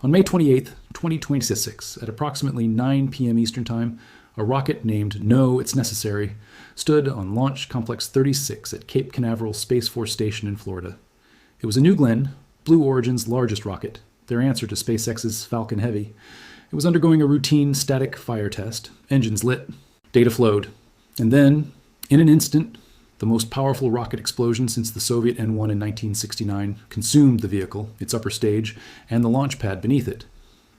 On May 28, 2026, at approximately 9 p.m. Eastern Time, a rocket named No, It's Necessary stood on Launch Complex 36 at Cape Canaveral Space Force Station in Florida. It was a New Glenn, Blue Origin's largest rocket, their answer to SpaceX's Falcon Heavy. It was undergoing a routine static fire test, engines lit, data flowed, and then, in an instant, the most powerful rocket explosion since the Soviet N-1 in 1969 consumed the vehicle, its upper stage, and the launch pad beneath it.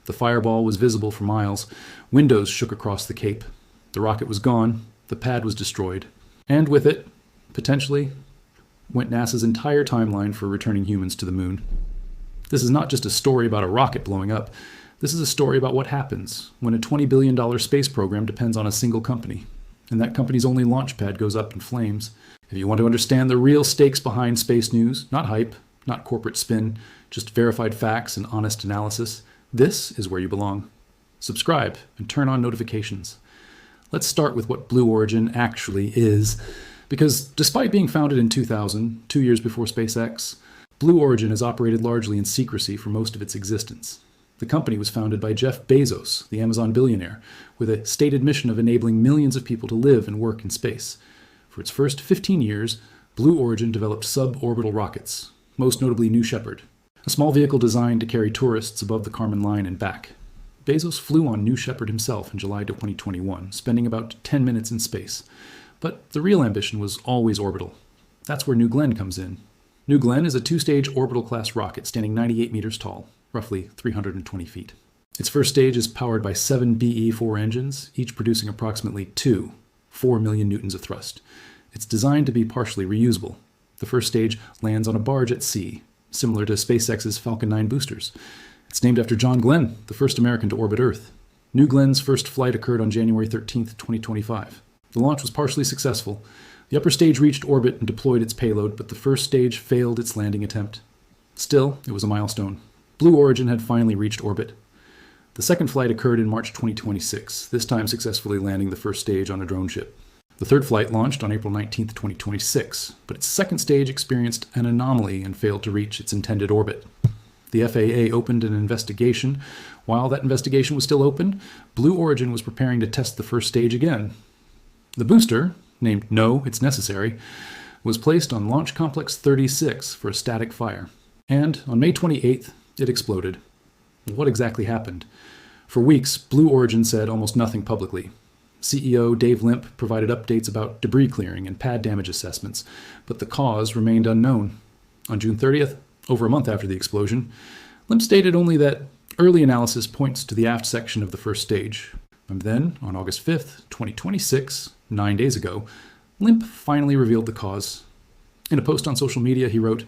The fireball was visible for miles. Windows shook across the Cape. The rocket was gone. The pad was destroyed. And with it, potentially, went NASA's entire timeline for returning humans to the moon. This is not just a story about a rocket blowing up. This is a story about what happens when a $20 billion space program depends on a single company, and that company's only launch pad goes up in flames. If you want to understand the real stakes behind space news, not hype, not corporate spin, just verified facts and honest analysis, this is where you belong. Subscribe and turn on notifications. Let's start with what Blue Origin actually is, because despite being founded in 2000, 2 years before SpaceX, Blue Origin has operated largely in secrecy for most of its existence. The company was founded by Jeff Bezos, the Amazon billionaire, with a stated mission of enabling millions of people to live and work in space. For its first 15 years, Blue Origin developed suborbital rockets, most notably New Shepard, a small vehicle designed to carry tourists above the Kármán line and back. Bezos flew on New Shepard himself in July 2021, spending about 10 minutes in space. But the real ambition was always orbital. That's where New Glenn comes in. New Glenn is a two-stage orbital-class rocket standing 98 meters tall, roughly 320 feet. Its first stage is powered by 7 BE-4 engines, each producing approximately 4 million newtons of thrust. It's designed to be partially reusable. The first stage lands on a barge at sea, similar to SpaceX's Falcon 9 boosters. It's named after John Glenn, the first American to orbit Earth. New Glenn's first flight occurred on January 13, 2025. The launch was partially successful. The upper stage reached orbit and deployed its payload, but the first stage failed its landing attempt. Still, it was a milestone. Blue Origin had finally reached orbit. The second flight occurred in March 2026, this time successfully landing the first stage on a drone ship. The third flight launched on April 19, 2026, but its second stage experienced an anomaly and failed to reach its intended orbit. The FAA opened an investigation. While that investigation was still open, Blue Origin was preparing to test the first stage again. The booster, named No, It's Necessary, was placed on Launch Complex 36 for a static fire. And on May 28th, it exploded. What exactly happened? For weeks, Blue Origin said almost nothing publicly. CEO Dave Limp provided updates about debris clearing and pad damage assessments, but the cause remained unknown. On June 30th, over a month after the explosion, Limp stated only that early analysis points to the aft section of the first stage. And then, on August 5th, 2026, 9 days ago, Limp finally revealed the cause. In a post on social media, he wrote,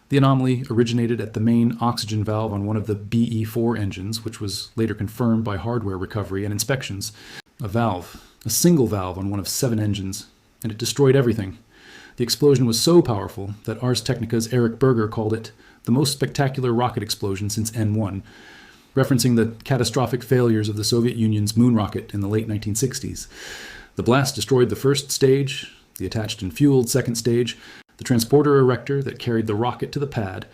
"The anomaly originated at the main oxygen valve on one of the BE-4 engines, which was later confirmed by hardware recovery and inspections. A single valve on one of 7 engines, and it destroyed everything. The explosion was so powerful that Ars Technica's Eric Berger called it the most spectacular rocket explosion since N-1, referencing the catastrophic failures of the Soviet Union's moon rocket in the late 1960s. The blast destroyed the first stage, the attached and fueled second stage, the transporter erector that carried the rocket to the pad,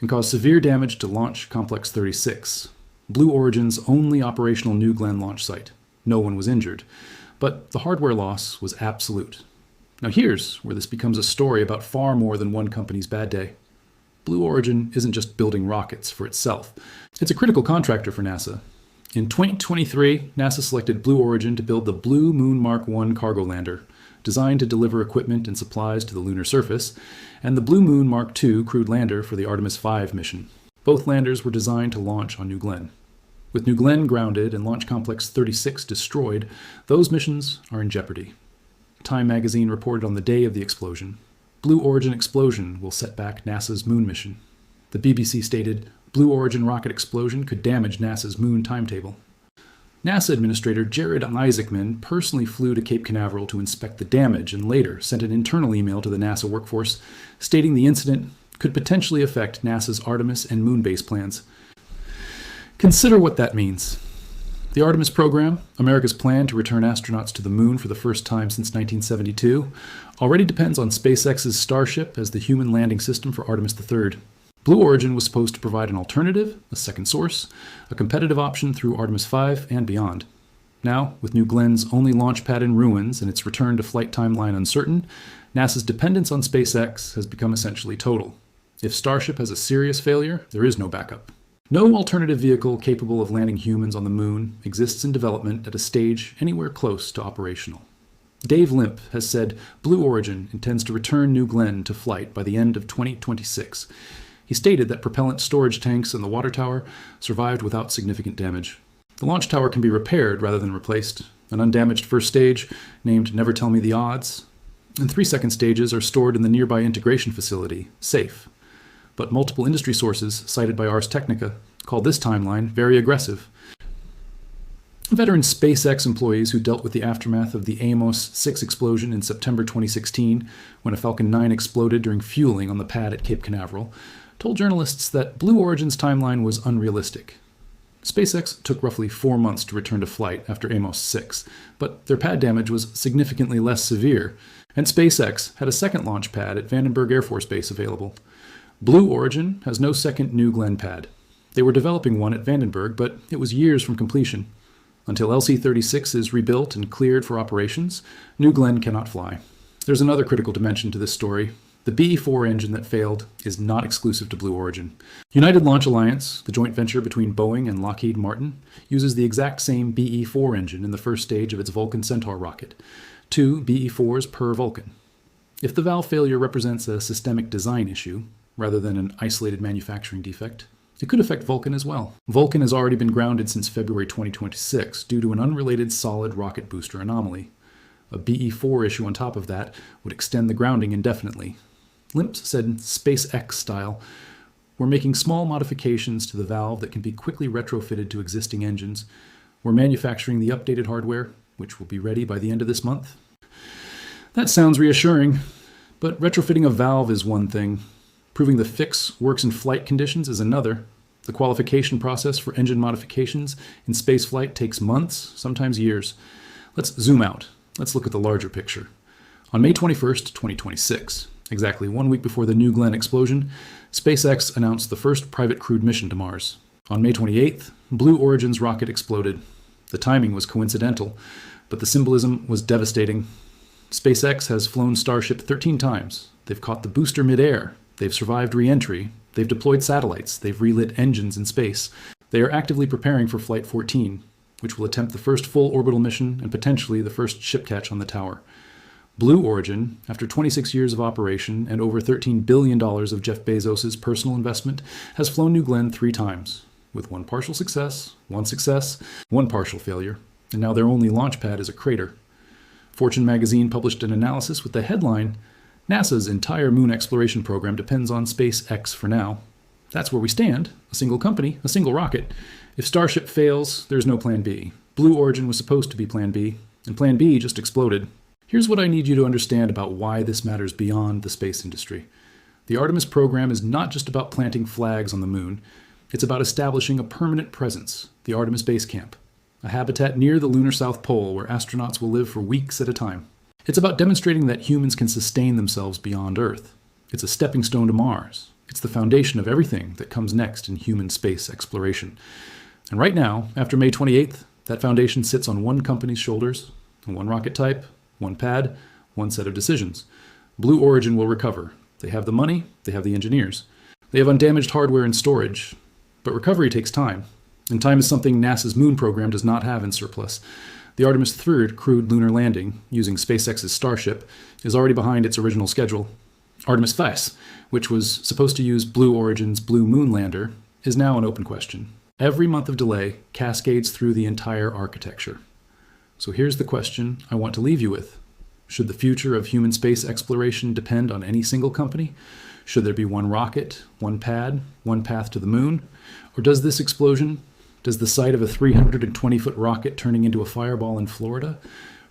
and caused severe damage to Launch Complex 36, Blue Origin's only operational New Glenn launch site. No one was injured, but the hardware loss was absolute. Now here's where this becomes a story about far more than one company's bad day. Blue Origin isn't just building rockets for itself. It's a critical contractor for NASA. In 2023, NASA selected Blue Origin to build the Blue Moon Mark 1 cargo lander, designed to deliver equipment and supplies to the lunar surface, and the Blue Moon Mark 2 crewed lander for the Artemis V mission. Both landers were designed to launch on New Glenn. With New Glenn grounded and Launch Complex 36 destroyed, those missions are in jeopardy. Time magazine reported on the day of the explosion, "Blue Origin explosion will set back NASA's moon mission." The BBC stated, "Blue Origin rocket explosion could damage NASA's moon timetable." NASA Administrator Jared Isaacman personally flew to Cape Canaveral to inspect the damage and later sent an internal email to the NASA workforce stating the incident could potentially affect NASA's Artemis and moon base plans. Consider what that means. The Artemis program, America's plan to return astronauts to the moon for the first time since 1972, already depends on SpaceX's Starship as the human landing system for Artemis III. Blue Origin was supposed to provide an alternative, a second source, a competitive option through Artemis V and beyond. Now, with New Glenn's only launch pad in ruins and its return to flight timeline uncertain, NASA's dependence on SpaceX has become essentially total. If Starship has a serious failure, there is no backup. No alternative vehicle capable of landing humans on the moon exists in development at a stage anywhere close to operational. Dave Limp has said Blue Origin intends to return New Glenn to flight by the end of 2026. He stated that propellant storage tanks in the water tower survived without significant damage. The launch tower can be repaired rather than replaced. An undamaged first stage, named Never Tell Me the Odds, and 3 second stages are stored in the nearby integration facility, SAFE. But multiple industry sources, cited by Ars Technica, call this timeline very aggressive. Veteran SpaceX employees who dealt with the aftermath of the Amos 6 explosion in September 2016, when a Falcon 9 exploded during fueling on the pad at Cape Canaveral, told journalists that Blue Origin's timeline was unrealistic. SpaceX took roughly 4 months to return to flight after Amos 6, but their pad damage was significantly less severe, and SpaceX had a second launch pad at Vandenberg Air Force Base available. Blue Origin has no second New Glenn pad. They were developing one at Vandenberg, but it was years from completion. Until LC-36 is rebuilt and cleared for operations, New Glenn cannot fly. There's another critical dimension to this story. The BE-4 engine that failed is not exclusive to Blue Origin. United Launch Alliance, the joint venture between Boeing and Lockheed Martin, uses the exact same BE-4 engine in the first stage of its Vulcan Centaur rocket, 2 BE-4s per Vulcan. If the valve failure represents a systemic design issue, rather than an isolated manufacturing defect, it could affect Vulcan as well. Vulcan has already been grounded since February 2026 due to an unrelated solid rocket booster anomaly. A BE-4 issue on top of that would extend the grounding indefinitely. Limp said SpaceX style, "We're making small modifications to the valve that can be quickly retrofitted to existing engines. We're manufacturing the updated hardware, which will be ready by the end of this month." That sounds reassuring, but retrofitting a valve is one thing. Proving the fix works in flight conditions is another. The qualification process for engine modifications in spaceflight takes months, sometimes years. Let's zoom out. Let's look at the larger picture. On May 21st, 2026, exactly 1 week before the New Glenn explosion, SpaceX announced the first private crewed mission to Mars. On May 28th, Blue Origin's rocket exploded. The timing was coincidental, but the symbolism was devastating. SpaceX has flown Starship 13 times. They've caught the booster midair. They've survived re-entry. They've deployed satellites. They've relit engines in space. They are actively preparing for Flight 14, which will attempt the first full orbital mission and potentially the first ship catch on the tower. Blue Origin, after 26 years of operation and over $13 billion of Jeff Bezos' personal investment, has flown New Glenn 3 times, with 1 partial success, 1 partial failure, and now their only launch pad is a crater. Fortune magazine published an analysis with the headline, "NASA's entire moon exploration program depends on SpaceX for now." That's where we stand. A single company, a single rocket. If Starship fails, there's no plan B. Blue Origin was supposed to be plan B, and plan B just exploded. Here's what I need you to understand about why this matters beyond the space industry. The Artemis program is not just about planting flags on the moon. It's about establishing a permanent presence, the Artemis Base Camp, a habitat near the lunar South Pole where astronauts will live for weeks at a time. It's about demonstrating that humans can sustain themselves beyond Earth. It's a stepping stone to Mars. It's the foundation of everything that comes next in human space exploration. And right now, after May 28th, that foundation sits on one company's shoulders, one rocket type, one pad, one set of decisions. Blue Origin will recover. They have the money, they have the engineers. They have undamaged hardware and storage. But recovery takes time. And time is something NASA's moon program does not have in surplus. The Artemis V crewed lunar landing, using SpaceX's Starship, is already behind its original schedule. Artemis V, which was supposed to use Blue Origin's Blue Moon lander, is now an open question. Every month of delay cascades through the entire architecture. So here's the question I want to leave you with. Should the future of human space exploration depend on any single company? Should there be one rocket, one pad, one path to the moon? Or does this explosion, does the sight of a 320-foot rocket turning into a fireball in Florida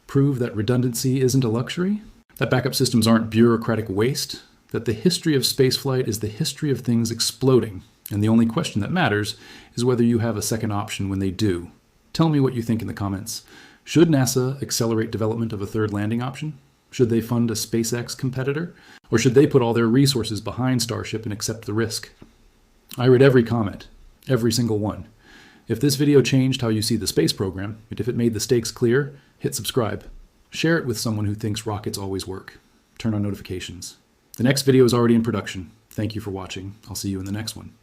prove that redundancy isn't a luxury? That backup systems aren't bureaucratic waste? That the history of spaceflight is the history of things exploding, and the only question that matters is whether you have a second option when they do? Tell me what you think in the comments. Should NASA accelerate development of a third landing option? Should they fund a SpaceX competitor? Or should they put all their resources behind Starship and accept the risk? I read every comment, every single one. If this video changed how you see the space program, and if it made the stakes clear, hit subscribe. Share it with someone who thinks rockets always work. Turn on notifications. The next video is already in production. Thank you for watching. I'll see you in the next one.